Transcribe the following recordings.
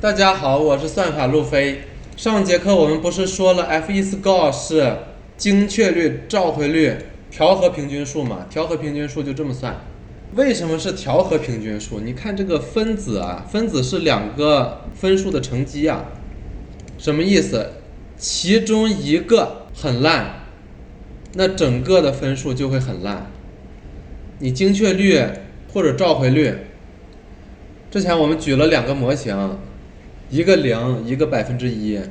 大家好，我是算法路飞。上节课我们不是说了 F1score 是精确率、召回率、调和平均数嘛？调和平均数就这么算。为什么是调和平均数？你看这个分子啊，分子是两个分数的乘积啊，什么意思？其中一个很烂，那整个的分数就会很烂。你精确率或者召回率，之前我们举了两个模型，一个0，一个1%，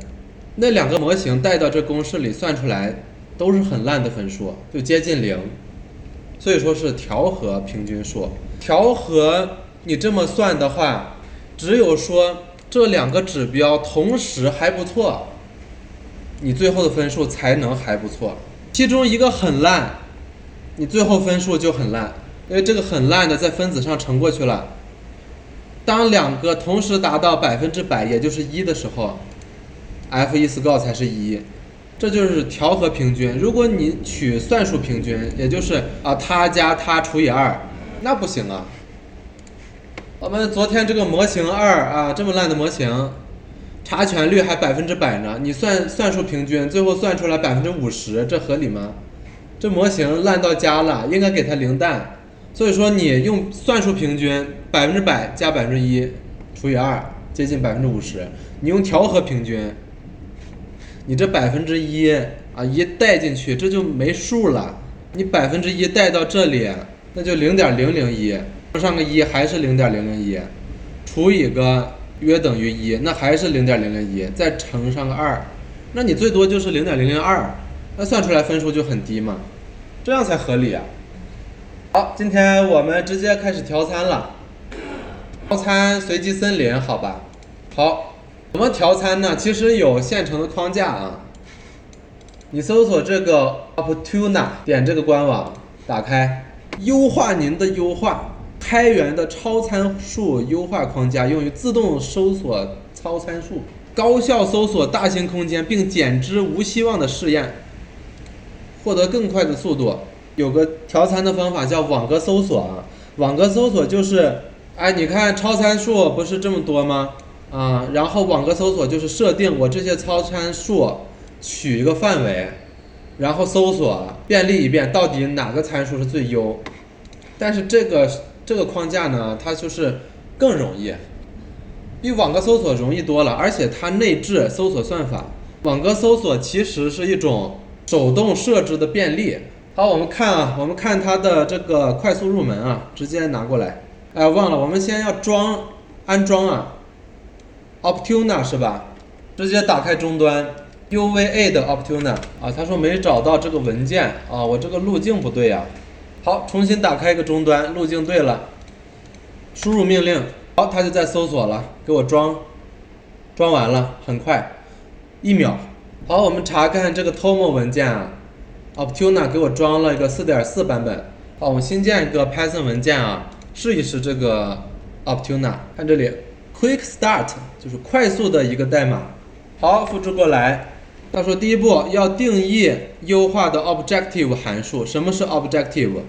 那两个模型带到这公式里算出来都是很烂的分数，就接近0，所以说是调和平均数。调和你这么算的话，只有说这两个指标同时还不错，你最后的分数才能还不错。其中一个很烂，你最后分数就很烂，因为这个很烂的在分子上乘过去了。当两个同时达到100%，也就是1的时候，F1score 才是1，这就是调和平均。如果你取算术平均，也就是它加它除以2，那不行啊。我们昨天这个模型2这么烂的模型，查权率还100%呢，你算术平均，最后算出来50%，这合理吗？这模型烂到家了，应该给它零蛋。所以说你用算术平均100%加1%除以2，接近50%。你用调和平均，你这1%一带进去，这就没数了。你1%带到这里，那就0.001，上个1还是0.001，除以个约等于1，那还是0.001，再乘上个2，那你最多就是0.002，那算出来分数就很低嘛，这样才合理啊。好，今天我们直接开始调参了。调参随机森林，好吧？好，怎么调参呢？其实有现成的框架啊。你搜索这个 Optuna， 点这个官网，打开，优化您的优化，开源的超参数优化框架，用于自动搜索超参数，高效搜索大型空间，并减之无希望的试验，获得更快的速度。有个调参的方法叫网格搜索啊，网格搜索就是，你看超参数不是这么多吗？然后网格搜索就是设定我这些超参数取一个范围，然后搜索便利一遍到底哪个参数是最优。但是这个框架呢，它就是更容易，比网格搜索容易多了，而且它内置搜索算法。网格搜索其实是一种手动设置的便利。好，我们看它的这个快速入门啊，直接拿过来。忘了，我们先要安装Optuna 是吧？直接打开终端 UVA 的 Optuna 他说没找到这个文件我这个路径不对呀。好，重新打开一个终端，路径对了，输入命令，好，它就在搜索了，给我装完了，很快，1秒。好，我们查看这个 TOMO 文件Optuna 给我装了一个 4.4 版本。好，我们新建一个 Python 文件试一试这个 Optuna。看这里 Quick Start 就是快速的一个代码。好，复制过来。他说第一步要定义优化的 Objective 函数。什么是 Objective？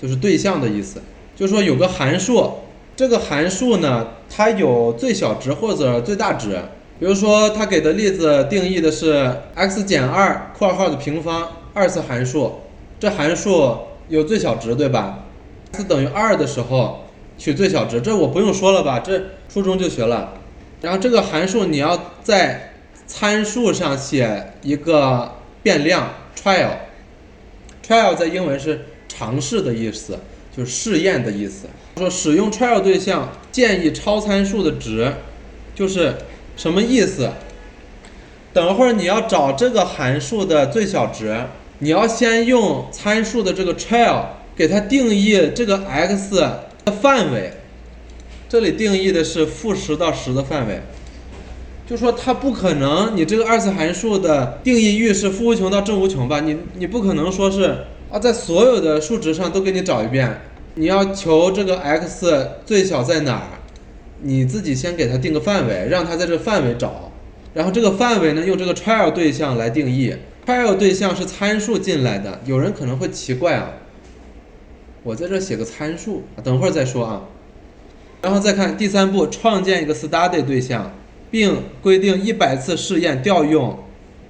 就是对象的意思。就是说有个函数，这个函数呢，它有最小值或者最大值。比如说他给的例子定义的是 x 减2括号的平方2次函数，这函数有最小值对吧？ x 等于2的时候取最小值，这我不用说了吧，这初中就学了。然后这个函数你要在参数上写一个变量 trial 在英文是尝试的意思，就是试验的意思。说使用 trial 对象建议超参数的值，就是什么意思？等会儿你要找这个函数的最小值，你要先用参数的这个 trial 给它定义这个 x 的范围，这里定义的是-10到10的范围。就说它不可能，你这个2次函数的定义域是负无穷到正无穷吧？你不可能说是在所有的数值上都给你找一遍。你要求这个 x 最小在哪儿，你自己先给它定个范围，让它在这个范围找。然后这个范围呢，用这个 trial 对象来定义。trial 对象是参数进来的，有人可能会奇怪我在这写个参数，等会儿再说然后再看第3步，创建一个 study 对象，并规定100次试验调用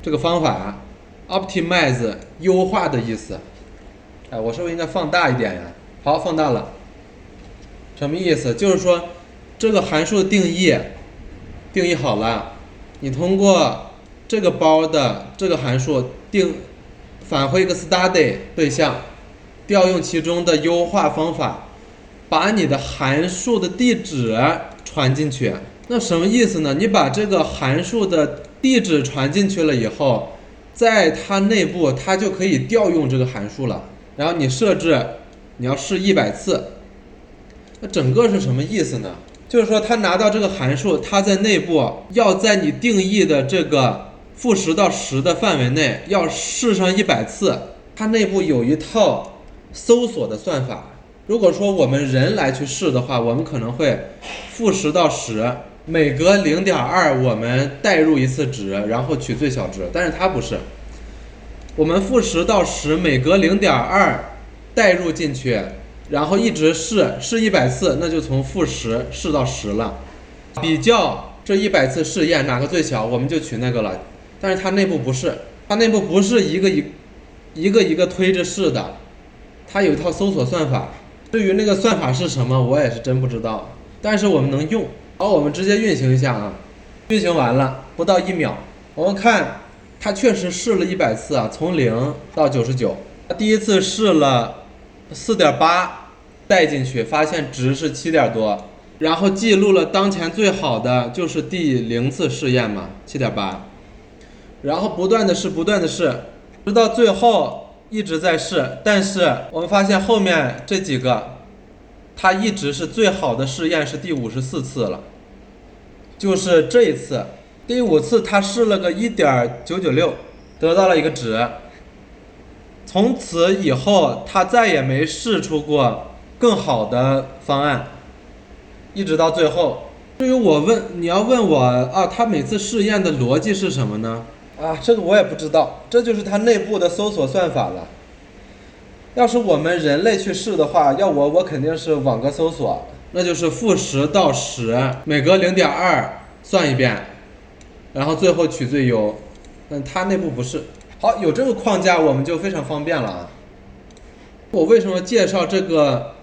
这个方法 optimize 优化的意思。哎，我是不是应该放大一点呀？好，放大了。什么意思？就是说这个函数定义好了，你通过这个包的这个函数返回一个 study 对象，调用其中的优化方法，把你的函数的地址传进去。那什么意思呢？你把这个函数的地址传进去了以后，在它内部它就可以调用这个函数了。然后你设置你要试100次，那整个是什么意思呢？就是说它拿到这个函数，它在内部要在你定义的这个负10到10的范围内要试上100次。它内部有一套搜索的算法。如果说我们人来去试的话，我们可能会负10到10，每隔0.2我们代入一次值，然后取最小值。但是它不是，我们负10到10，每隔0.2代入进去，然后一直试100次，那就从负10试到10了。比较这100次试验哪个最小，我们就取那个了。但是它内部不是，它内部不是一个推着试的，它有一套搜索算法。至于那个算法是什么，我也是真不知道，但是我们能用。好，我们直接运行一下啊。运行完了，不到1秒，我们看它确实试了100次啊，从0到99。它第一次试了4.8带进去，发现值是7点多，然后记录了当前最好的就是第0次试验嘛，7.8，然后不断的试，直到最后一直在试。但是我们发现后面这几个，它一直是最好的试验是第54次了，就是这一次。第5次它试了个1.996，得到了一个值。从此以后它再也没试出过更好的方案，一直到最后。至于你要问我啊，它每次试验的逻辑是什么呢？啊，这个我也不知道，这就是它内部的搜索算法了。要是我们人类去试的话，我肯定是网格搜索，那就是负10到10，每隔0.2算一遍，然后最后取最优。但它内部不是。好，有这个框架我们就非常方便了啊。我为什么介绍这个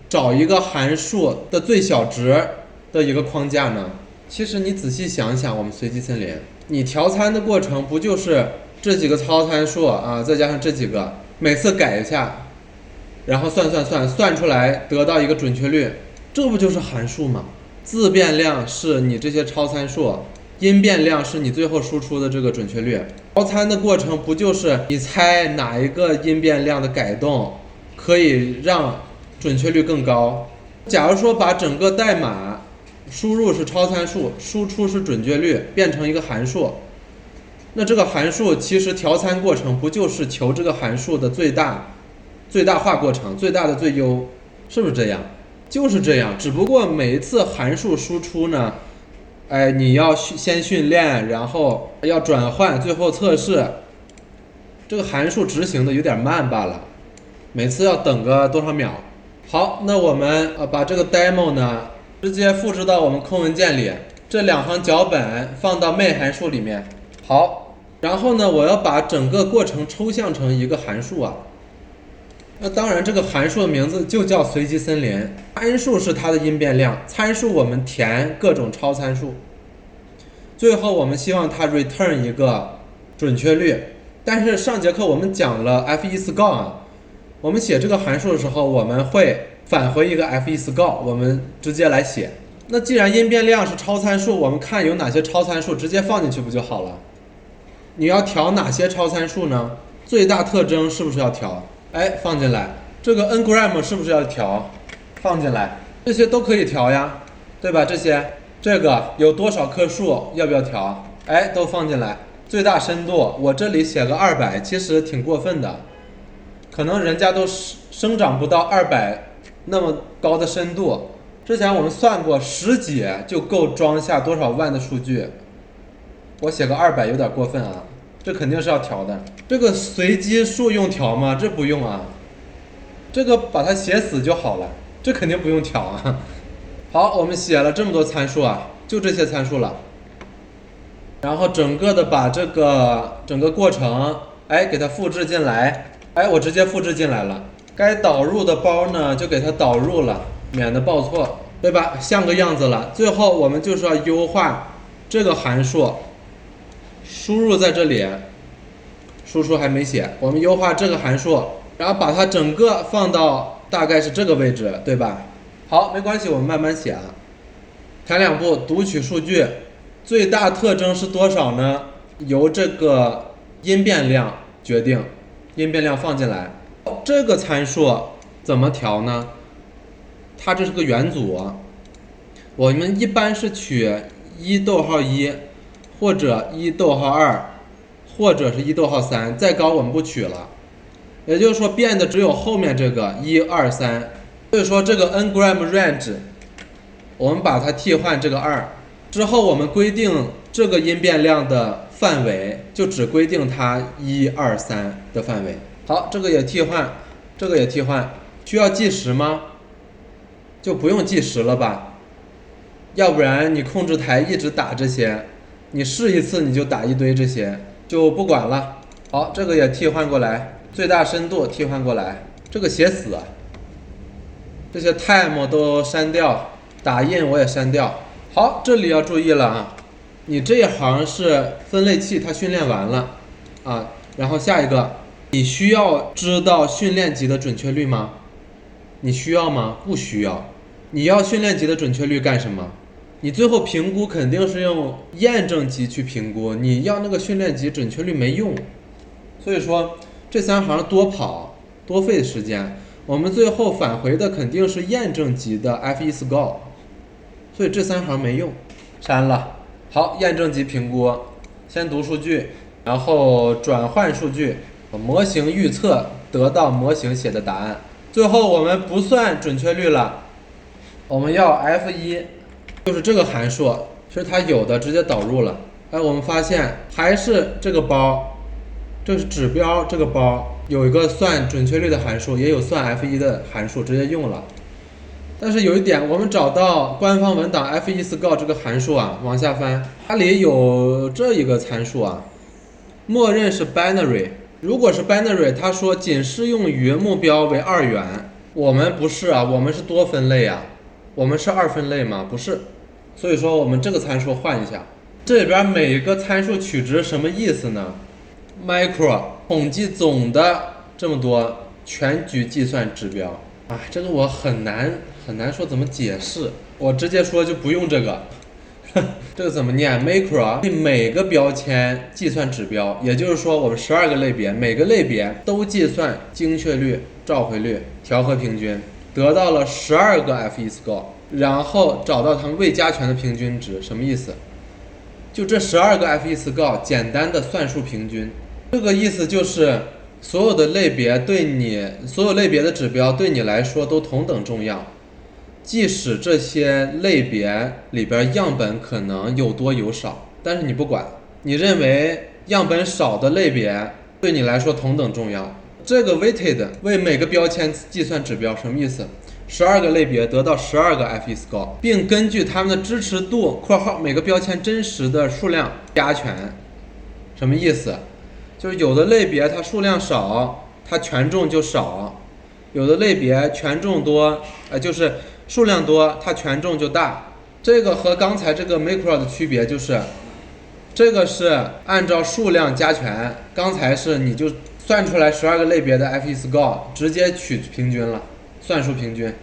找一个函数的最小值的一个框架呢？其实你仔细想想，我们随机森林，你调参的过程不就是这几个超参数啊，再加上这几个，每次改一下，然后算出来得到一个准确率，这不就是函数吗？自变量是你这些超参数，因变量是你最后输出的这个准确率。调参的过程不就是你猜哪一个因变量的改动可以让准确率更高？假如说把整个代码输入是超参数，输出是准确率，变成一个函数，那这个函数其实调参过程不就是求这个函数的最大化过程，最大的最优，是不是这样？就是这样，只不过每一次函数输出呢，哎，你要先训练，然后要转换，最后测试，这个函数执行的有点慢罢了，每次要等个多少秒。好，那我们把这个 demo 呢直接复制到我们空文件里，这2行脚本放到 main 函数里面。好，然后呢，我要把整个过程抽象成一个函数啊。那当然，这个函数的名字就叫随机森林，参数是它的因变量，参数我们填各种超参数，最后我们希望它 return 一个准确率。但是上节课我们讲了 f1 啊，我们写这个函数的时候，我们会返回一个 f1 我们直接来写。那既然因变量是超参数，我们看有哪些超参数，直接放进去不就好了？你要调哪些超参数呢？最大特征是不是要调？哎，放进来。这个 n-gram 是不是要调？放进来。这些都可以调呀，对吧？这个有多少棵树，要不要调？哎，都放进来。最大深度，我这里写个200，其实挺过分的，可能人家都生长不到200那么高的深度。之前我们算过，10几就够装下多少万的数据。我写个200有点过分啊，这肯定是要调的。这个随机数用调吗？这不用啊，这个把它写死就好了，这肯定不用调啊。好，我们写了这么多参数啊，就这些参数了。然后整个的把这个整个过程，给它复制进来，我直接复制进来了。该导入的包呢，就给它导入了，免得报错，对吧？像个样子了。最后我们就是要优化这个函数，输入在这里，输出还没写，我们优化这个函数，然后把它整个放到大概是这个位置，对吧？好，没关系，我们慢慢写啊。前两步读取数据，最大特征是多少呢？由这个因变量决定，因变量放进来。这个参数怎么调呢？它这是个元组，我们一般是取1逗号1，或者1逗号2，或者是1逗号3，再高我们不取了。也就是说变的只有后面这个1、2、3。所以说这个 n-gram range， 我们把它替换这个2之后，我们规定这个因变量的范围就只规定它1、2、3的范围。好，这个也替换，这个也替换。需要计时吗？就不用计时了吧，要不然你控制台一直打这些，你试一次你就打一堆这些，就不管了。好，这个也替换过来，最大深度替换过来，这个写死，这些 time 都删掉，打印我也删掉。好，这里要注意了啊，你这一行是分类器，它训练完了啊，然后下一个，你需要知道训练集的准确率吗？你需要吗？不需要。你要训练集的准确率干什么？你最后评估肯定是用验证集去评估，你要那个训练集准确率没用。所以说这3行多跑，多费时间。我们最后返回的肯定是验证集的 F1score， 所以这3行没用，删了。好，验证集评估，先读数据，然后转换数据，模型预测得到模型写的答案。最后我们不算准确率了，我们要 F1， 就是这个函数，其实它有的直接导入了。我们发现还是这个包，这是指标，这个包有一个算准确率的函数，也有算 F1 的函数，直接用了。但是有一点，我们找到官方文档 F1score 这个函数啊，往下翻，它里有这一个参数啊，默认是 binary。如果是 binary， 它说仅适用于目标为2元，我们不是啊，我们是多分类啊，我们是2分类吗？不是，所以说我们这个参数换一下。这里边每个参数取值什么意思呢？ micro 统计总的这么多全局计算指标啊，这个我很难说怎么解释，我直接说就不用这个。这个怎么念 ？macro 每个标签计算指标，也就是说我们12个类别，每个类别都计算精确率、召回率、调和平均，得到了12个 F1score， 然后找到它们未加权的平均值，什么意思？就这12个 F1score 简单的算术平均，这个意思就是所有的类别的指标对你来说都同等重要。即使这些类别里边样本可能有多有少，但是你不管，你认为样本少的类别对你来说同等重要。这个 weighted 为每个标签计算指标，什么意思？12个类别得到12个 F1score， 并根据它们的支持度（括号每个标签真实的数量加权）。什么意思？就是有的类别它数量少，它权重就少；有的类别权重多，就是数量多，它权重就大。这个和刚才这个 macro 的区别就是，这个是按照数量加权，刚才是你就算出来12个类别的 F1score， 直接取平均了，算术平均。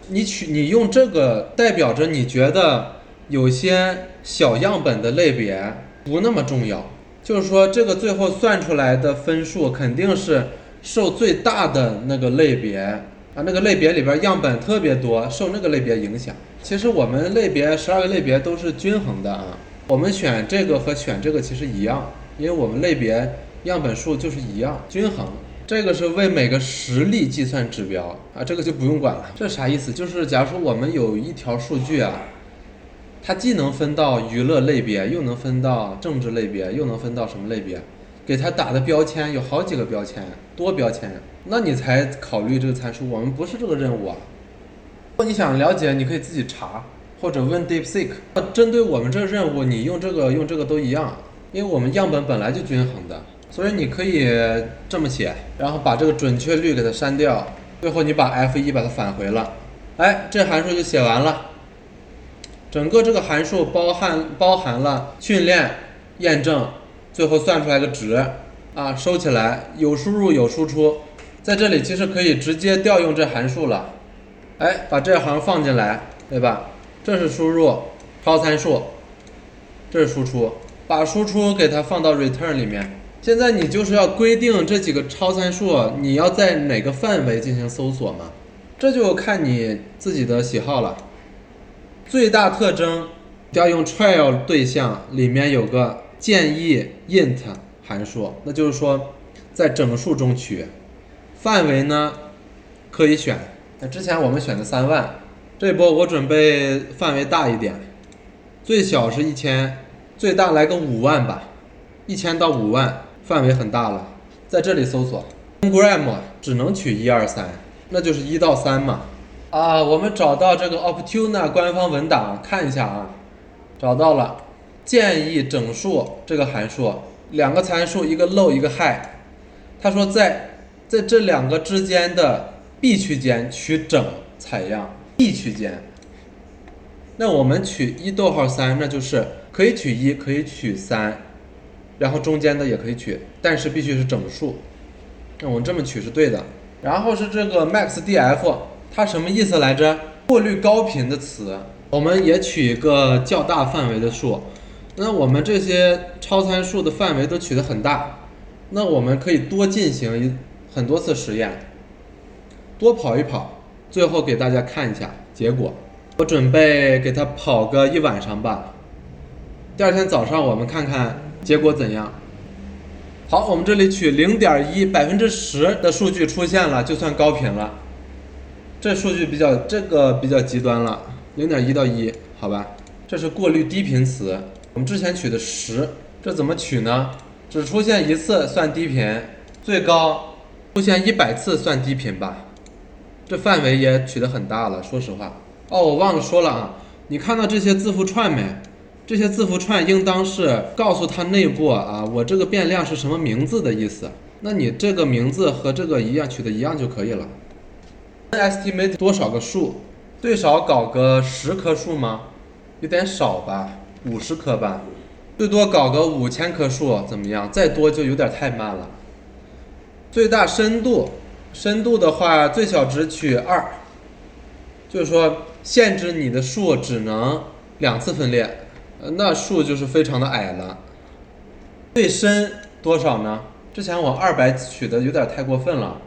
你用这个代表着你觉得有些小样本的类别不那么重要，就是说这个最后算出来的分数肯定是受最大的那个类别。那个类别里边样本特别多，受那个类别影响。其实我们类别12个类别都是均衡的啊，我们选这个和选这个其实一样，因为我们类别样本数就是一样，均衡。这个是为每个实例计算指标啊，这个就不用管了。这啥意思？就是假如说我们有一条数据啊，它既能分到娱乐类别，又能分到政治类别，又能分到什么类别，给它打的标签有好几个标签，多标签，那你才考虑这个参数。我们不是这个任务啊。如果你想了解，你可以自己查。或者问 DeepSeek。针对我们这个任务，你用这个都一样，因为我们样本本来就均衡的，所以你可以这么写，然后把这个准确率给它删掉，最后你把 F1把它返回了，哎，这函数就写完了。整个这个函数包含了训练、验证，最后算出来个值啊，收起来，有输入有输出，在这里其实可以直接调用这函数了。哎，把这行放进来，对吧？这是输入超参数，这是输出，把输出给它放到 return 里面。现在你就是要规定这几个超参数你要在哪个范围进行搜索嘛，这就看你自己的喜好了。最大特征调用 trial 对象里面有个建议 int 函数，那就是说在整数中取，范围呢可以选。那之前我们选的3万，这波我准备范围大一点，最小是1000，最大来个5万吧，1000到5万，范围很大了。在这里搜索 gram 只能取1、2、3，那就是1到3嘛。啊，我们找到这个 Optuna 官方文档，看一下啊，找到了，建议整数这个函数，2个参数，一个 low 一个 high， 他说在这2个之间的 B 区间取整采样 B 区间，那我们取1.3，那就是可以取1，可以取3，然后中间的也可以取，但是必须是整数。那我们这么取是对的。然后是这个 maxdf。它什么意思来着？过滤高频的词，我们也取一个较大范围的数。那我们这些超参数的范围都取得很大，那我们可以多进行很多次实验，多跑一跑，最后给大家看一下结果。我准备给它跑个1晚上吧，第2天早上我们看看结果怎样。好，我们这里取0.1%， 10%的数据出现了，就算高频了。这数据比较极端了，0.1到1，好吧，这是过滤低频词。我们之前取的10，这怎么取呢？只出现1次算低频，最高出现100次算低频吧。这范围也取得很大了，说实话。哦，我忘了说了啊，你看到这些字符串没？这些字符串应当是告诉它内部啊，我这个变量是什么名字的意思。那你这个名字和这个一样，取的一样就可以了。estimate 多少个数？最少搞个10棵树吗？有点少吧，50棵吧。最多搞个5000棵树怎么样？再多就有点太慢了。最大深度，深度的话最小值取2，就是说限制你的树只能2次分裂，那树就是非常的矮了。最深多少呢？之前我200取的有点太过分了。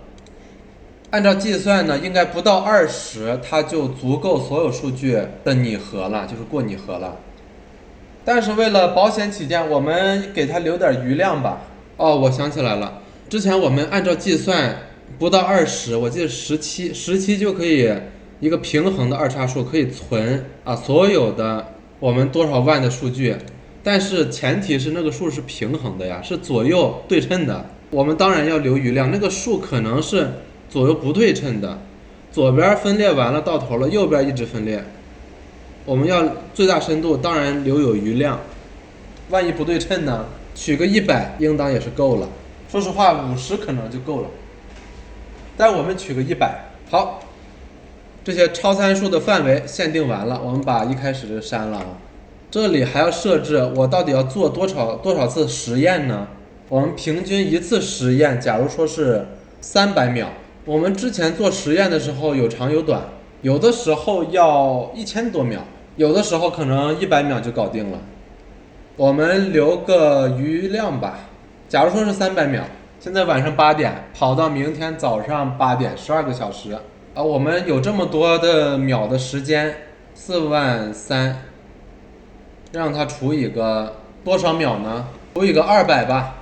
按照计算呢，应该不到20，它就足够所有数据的拟合了，就是过拟合了。但是为了保险起见，我们给它留点余量吧。哦，我想起来了，之前我们按照计算不到20，我记得17就可以一个平衡的2叉数可以存啊所有的我们多少万的数据，但是前提是那个数是平衡的呀，是左右对称的。我们当然要留余量，那个数可能是左右不对称的，左边分裂完了到头了，右边一直分裂。我们要最大深度，当然留有余量。万一不对称呢？取个100应当也是够了。说实话，50可能就够了，但我们取个100。好，这些超参数的范围限定完了，我们把一开始的删了啊。这里还要设置我到底要做多少次实验呢？我们平均一次实验，假如说是300秒。我们之前做实验的时候有长有短，有的时候要1000多秒，有的时候可能100秒就搞定了。我们留个余量吧，假如说是300秒，现在晚上8点跑到明天早上8点，12个小时啊，我们有这么多的秒的时间，43000，让它除以个多少秒呢？除以个200吧。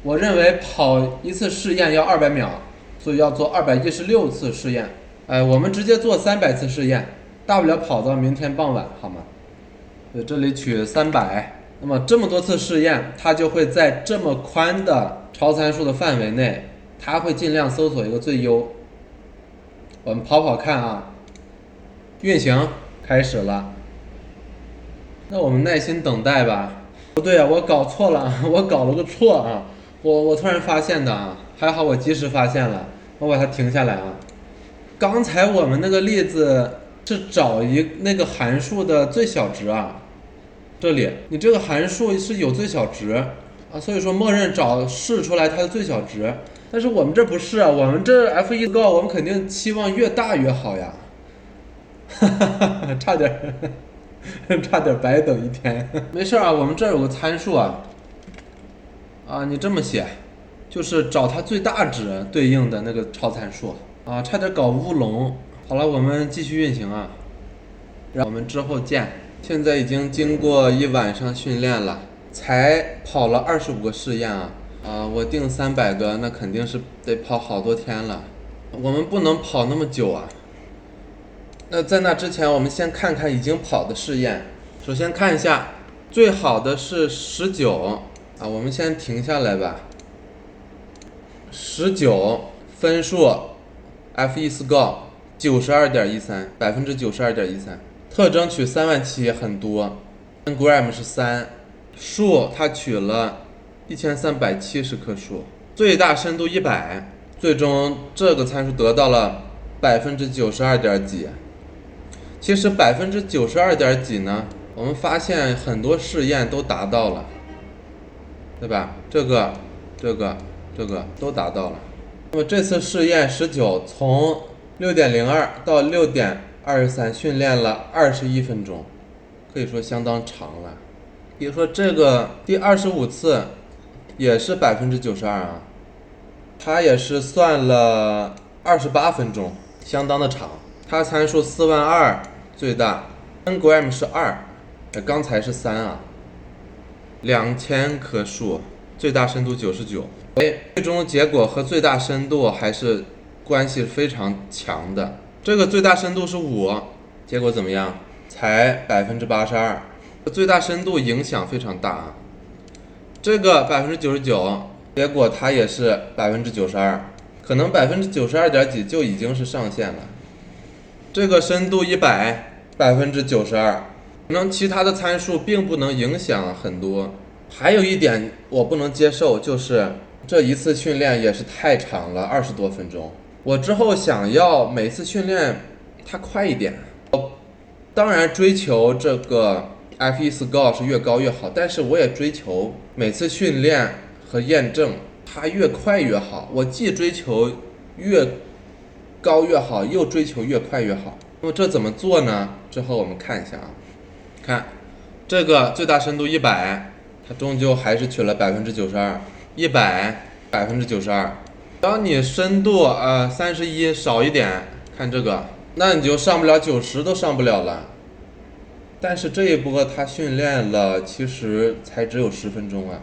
我认为跑一次试验要200秒，所以要做216次试验。我们直接做300次试验，大不了跑到明天傍晚，好吗？这里取300，那么这么多次试验，它就会在这么宽的超参数的范围内，它会尽量搜索一个最优。我们跑跑看啊，运行开始了。那我们耐心等待吧。不对啊，我搞错了，我搞了个错啊！我突然发现的啊，还好我及时发现了，我把它停下来啊。刚才我们那个例子是找那个函数的最小值啊，这里你这个函数是有最小值啊，所以说默认试出来它的最小值。但是我们这不是啊，我们这 f1 高，我们肯定期望越大越好呀。哈哈哈，差点差点白等一天。没事啊，我们这儿有个参数啊，你这么写，就是找它最大值对应的那个超参数啊，差点搞乌龙。好了，我们继续运行啊，让我们之后见。现在已经经过一晚上训练了，才跑了25个试验啊。我定300个，那肯定是得跑好多天了。我们不能跑那么久啊。那在那之前，我们先看看已经跑的试验。首先看一下，最好的是19啊，我们先停下来吧。19分数 ，F1 score 92.13%，92.13%。特征取37000很多 ，Ngram 是3，数它取了1370棵树，最大深度100，最终这个参数得到了92%点几。其实92%点几呢，我们发现很多试验都达到了，对吧？这个都达到了。那么这次试验19从6.02到6.23训练了21分钟，可以说相当长了。比如说这个第25次也是92%啊，它也是算了28分钟，相当的长。它参数42000最大 ，Ngram 是2，刚才是3啊，2000棵树，最大深度99。最终结果和最大深度还是关系非常强的。这个最大深度是5，结果怎么样？才82%，最大深度影响非常大啊。这个99%，结果它也是92%，可能92%点几就已经是上限了。这个深度100%，92%，可能其他的参数并不能影响很多。还有一点我不能接受，就是这一次训练也是太长了，20多分钟。我之后想要每次训练它快一点。当然追求这个 F1 score 是越高越好，但是我也追求每次训练和验证它越快越好。我既追求越高越好，又追求越快越好。那么这怎么做呢？之后我们看一下啊，看这个最大深度100，它终究还是取了92%，100%92%。当你深度31少一点，看这个，那你就上不了90，都上不了了。但是这一波它训练了，其实才只有10分钟啊。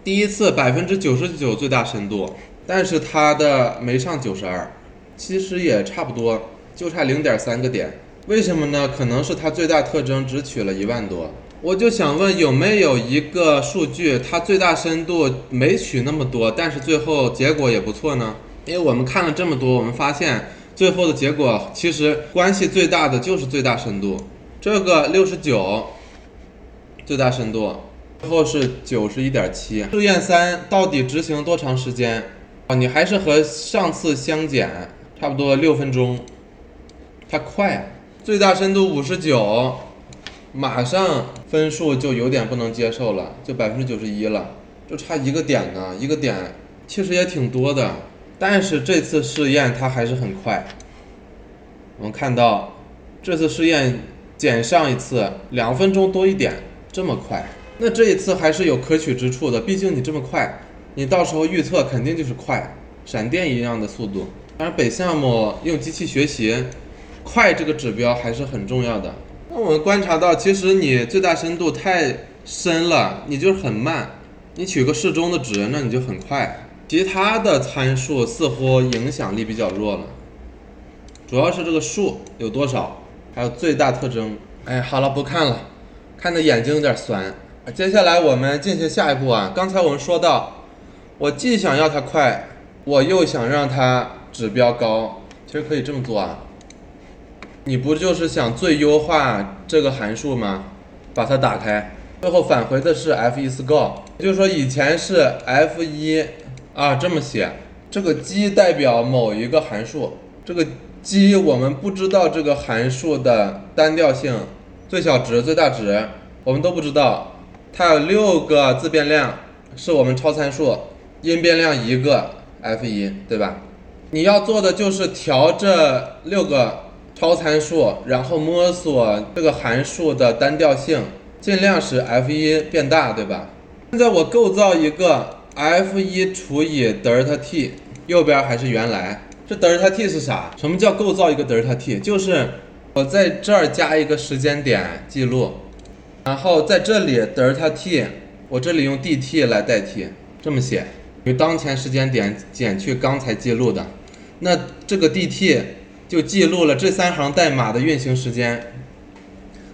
第一次99%最大深度，但是它的没上92，其实也差不多，就差0.3个点。为什么呢？可能是它最大特征只取了1万多。我就想问，有没有一个数据，它最大深度没取那么多，但是最后结果也不错呢？因为我们看了这么多，我们发现最后的结果其实关系最大的就是最大深度。这个69最大深度，最后是91.7。试验3到底执行多长时间？你还是和上次相减，差不多6分钟。它快啊！最大深度59，马上分数就有点不能接受了，就91%了，就差1个点呢，1个点其实也挺多的。但是这次试验它还是很快。我们看到这次试验减上一次2分钟多一点，这么快，那这一次还是有可取之处的。毕竟你这么快，你到时候预测肯定就是快，闪电一样的速度。当然，本项目用机器学习，快这个指标还是很重要的。那我们观察到，其实你最大深度太深了，你就是很慢。你取个适中的值，那你就很快。其他的参数似乎影响力比较弱了。主要是这个数有多少，还有最大特征。哎，好了，不看了，看的眼睛有点酸。接下来我们进行下一步啊。刚才我们说到，我既想要它快，我又想让它指标高，其实可以这么做啊。你不就是想最优化这个函数吗？对吧？把它打开，最后返回的是 f1score， 也就是说以前是 f1啊这么写，这个基代表某一个函数，这个基我们不知道这个函数的单调性、最小值、最大值，我们都不知道。它有6个自变量，是我们超参数，因变量1个 f1，对吧？你要做的就是调这6个超参数，然后摸索这个函数的单调性，尽量使 f1变大，对吧？现在我构造一个 f1除以德尔塔 t， 右边还是原来。这德尔塔 t 是啥？什么叫构造一个德尔塔 t？ 就是我在这儿加一个时间点记录，然后在这里德尔塔 t， 我这里用 dt 来代替，这么写，与当前时间点减去刚才记录的，那这个 dt 就记录了这3行代码的运行时间。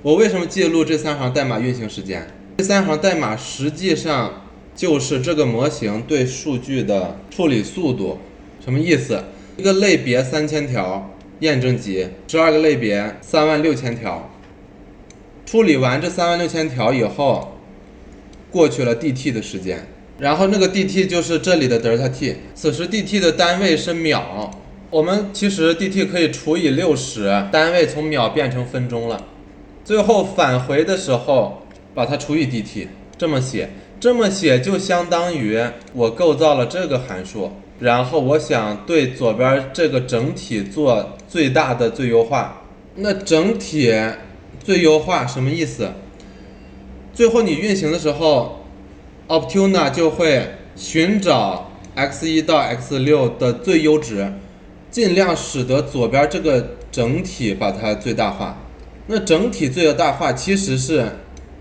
我为什么记录这3行代码运行时间？这3行代码实际上就是这个模型对数据的处理速度。什么意思？一个类别3000条验证集，12个类别36000条，处理完这36000条以后，过去了 dt 的时间，然后那个 dt 就是这里的德尔塔 t， 此时 dt 的单位是秒。我们其实 dt 可以除以60，单位从秒变成分钟了。最后返回的时候，把它除以 dt， 这么写就相当于我构造了这个函数，然后我想对左边这个整体做最大的最优化。那整体最优化什么意思？最后你运行的时候 Optuna 就会寻找 x1 到 x6 的最优值，尽量使得左边这个整体把它最大化。那整体最大化其实是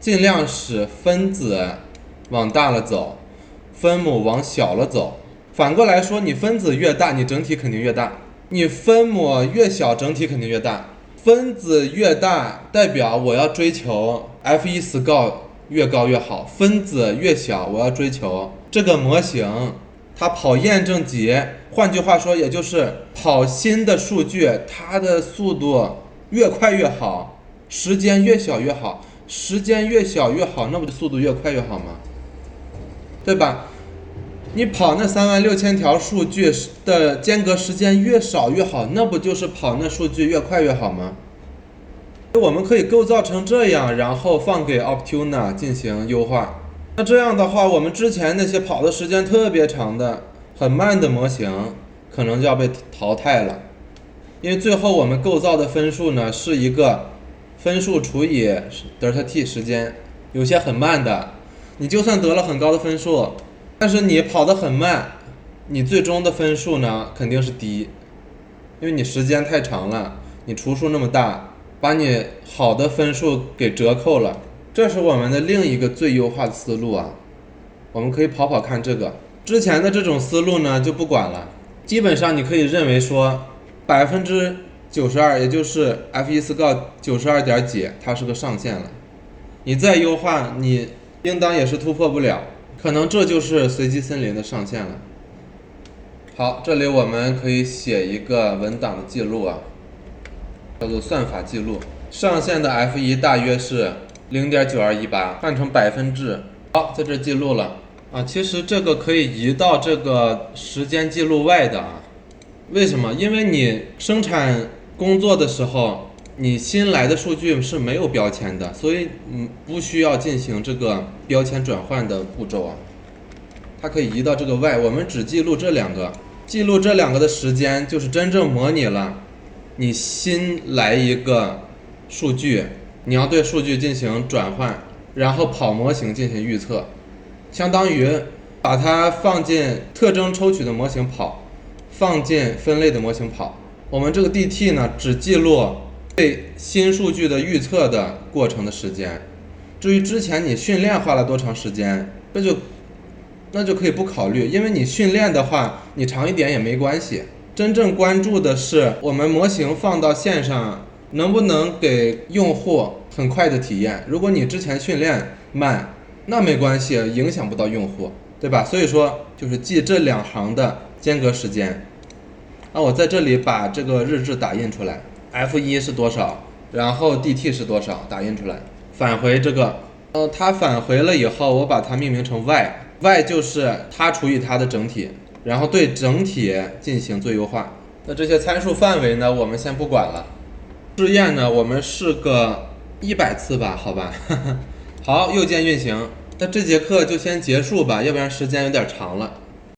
尽量使分子往大了走，分母往小了走。反过来说，你分子越大，你整体肯定越大；你分母越小，整体肯定越大。分子越大，代表我要追求 f1score 越高越好；分子越小，我要追求这个模型它跑验证集，换句话说，也就是跑新的数据，它的速度越快越好，时间越小越好。时间越小越好，那不就速度越快越好吗？对吧？你跑那36000条数据的间隔时间越少越好，那不就是跑那数据越快越好吗？我们可以构造成这样，然后放给 Optuna 进行优化。那这样的话，我们之前那些跑的时间特别长的、很慢的模型，可能就要被淘汰了。因为最后我们构造的分数呢，是一个分数除以德尔塔 t 时间。有些很慢的，你就算得了很高的分数，但是你跑得很慢，你最终的分数呢肯定是低，因为你时间太长了，你除数那么大，把你好的分数给折扣了。这是我们的另一个最优化的思路啊，我们可以跑跑看这个。之前的这种思路呢就不管了，基本上你可以认为说92%，也就是 f1score 92点几，它是个上限了。你再优化，你应当也是突破不了，可能这就是随机森林的上限了。好，这里我们可以写一个文档的记录啊，叫做算法记录。上限的 f1 大约是 0.9218， 换成百分制。好，在这记录了啊。其实这个可以移到这个时间记录外的啊。为什么？因为你生产工作的时候，你新来的数据是没有标签的，所以不需要进行这个标签转换的步骤啊。它可以移到这个外，我们只记录这2个，记录这2个的时间，就是真正模拟了你新来一个数据，你要对数据进行转换，然后跑模型进行预测，相当于把它放进特征抽取的模型跑，放进分类的模型跑。我们这个 dt 呢，只记录对新数据的预测的过程的时间。至于之前你训练花了多长时间，那就可以不考虑，因为你训练的话，你长一点也没关系。真正关注的是我们模型放到线上能不能给用户很快的体验。如果你之前训练慢，那没关系，影响不到用户，对吧？所以说就是记这2行的间隔时间。那我在这里把这个日志打印出来， f1 是多少，然后 dt 是多少，打印出来。返回这个，它返回了以后，我把它命名成 y，y 就是它除以它的整体，然后对整体进行最优化。那这些参数范围呢，我们先不管了。试验呢，我们试个100次吧，好吧。好，右键运行。那这节课就先结束吧，要不然时间有点长了。